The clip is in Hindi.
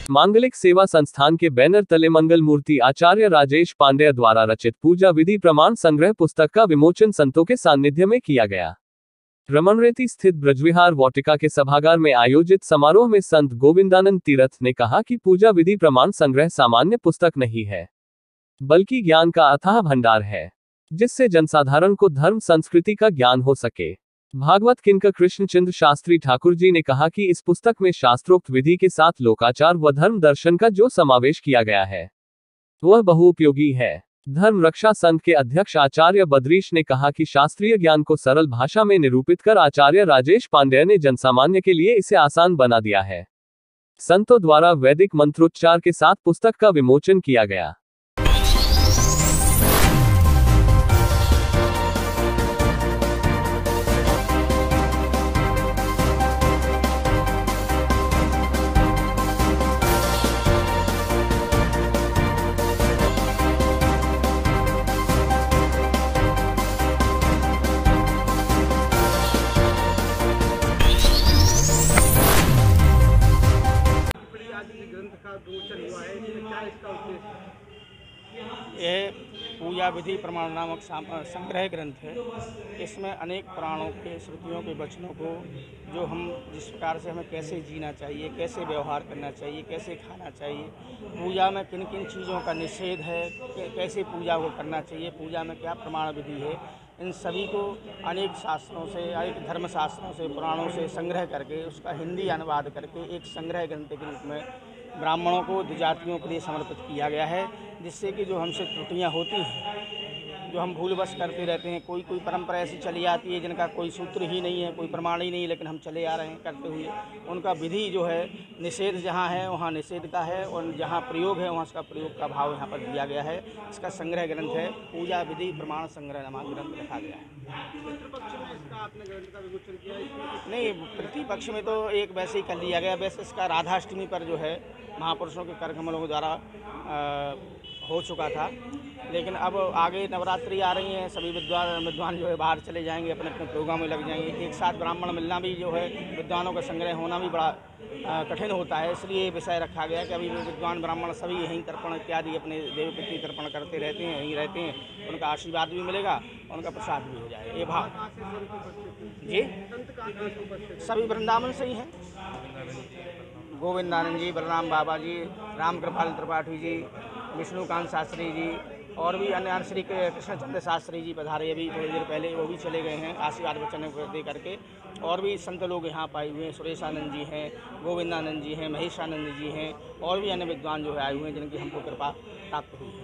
मांगलिक सेवा संस्थान के बैनर तले मंगल मूर्ति आचार्य राजेश पांडेय द्वारा रचित पूजा विधि प्रमाण संग्रह पुस्तक का विमोचन संतों के सानिध्य में किया गया। रमणरेती स्थित ब्रजविहार वाटिका के सभागार में आयोजित समारोह में संत गोविंदानंद तीर्थ ने कहा कि पूजा विधि प्रमाण संग्रह सामान्य पुस्तक नहीं है, बल्कि ज्ञान का अथाह भंडार है, जिससे जनसाधारण को धर्म संस्कृति का ज्ञान हो सके। भागवत किंकर कृष्णचंद्र शास्त्री ठाकुर जी ने कहा कि इस पुस्तक में शास्त्रोक्त विधि के साथ लोकाचार व धर्म दर्शन का जो समावेश किया गया है वह बहुउपयोगी है। धर्म रक्षा संघ के अध्यक्ष आचार्य बद्रीश ने कहा कि शास्त्रीय ज्ञान को सरल भाषा में निरूपित कर आचार्य राजेश पांडेय ने जनसामान्य के लिए इसे आसान बना दिया है। संतों द्वारा वैदिक मंत्रोच्चार के साथ पुस्तक का विमोचन किया गया। यह पूजा विधि प्रमाण नामक संग्रह ग्रंथ है। इसमें अनेक पुराणों के श्रुतियों के वचनों को जो हम जिस प्रकार से हमें कैसे जीना चाहिए, कैसे व्यवहार करना चाहिए, कैसे खाना चाहिए, पूजा में किन किन चीज़ों का निषेध है, कैसे पूजा को करना चाहिए, पूजा में क्या प्रमाण विधि है, इन सभी को अनेक शास्त्रों से, अनेक धर्मशास्त्रों से, पुराणों से संग्रह करके उसका हिंदी अनुवाद करके एक संग्रह ग्रंथ के रूप में ब्राह्मणों को, द्विजातियों के लिए समर्पित किया गया है, जिससे कि जो हमसे त्रुटियां होती हैं, जो हम भूलवश करते रहते हैं, कोई परंपरा ऐसी चली आती है जिनका कोई सूत्र ही नहीं है, कोई प्रमाण ही नहीं है, लेकिन हम चले आ रहे हैं करते हुए, उनका विधि जो है निषेध जहाँ है वहाँ निषेध का है और जहाँ प्रयोग है वहाँ उसका प्रयोग का भाव यहाँ पर दिया गया है। इसका संग्रह ग्रंथ है, पूजा विधि प्रमाण संग्रह नामक ग्रंथ रखा गया है। नहीं, प्रतिपक्ष में तो एक वैसे ही कर लिया गया। वैसे इसका राधाष्टमी पर जो है महापुरुषों के कर कमलों द्वारा हो चुका था, लेकिन अब आगे नवरात्रि आ रही हैं, सभी विद्वान जो है बाहर चले जाएंगे, अपने अपने प्रोग्राम में लग जाएंगे। एक साथ ब्राह्मण मिलना भी जो है, विद्वानों का संग्रह होना भी बड़ा कठिन होता है, इसलिए विषय रखा गया कि अभी विद्वान ब्राह्मण सभी यहीं तर्पण इत्यादि अपने देव पितृ तर्पण करते रहते हैं, यहीं रहते हैं, उनका आशीर्वाद भी मिलेगा, उनका प्रसाद भी हो जाएगा। ये भाव जी सभी वृंदावन से ही हैं। गोविंदानंद जी, बलराम बाबा जी, राम कृपाल त्रिपाठी जी, विष्णुकांत शास्त्री जी और भी अन्य श्री कृष्णचंद्र शास्त्री जी पधारे अभी थोड़ी देर पहले, वो भी चले गए हैं आशीर्वाद वचन दे करके। और भी संत लोग यहाँ पाए हुए हैं, सुरेशानंद जी हैं, गोविंदानंद जी हैं, महेशानंद जी हैं और भी अन्य विद्वान जो है आए हुए हैं, जिनकी हमको कृपा प्राप्त हुई है।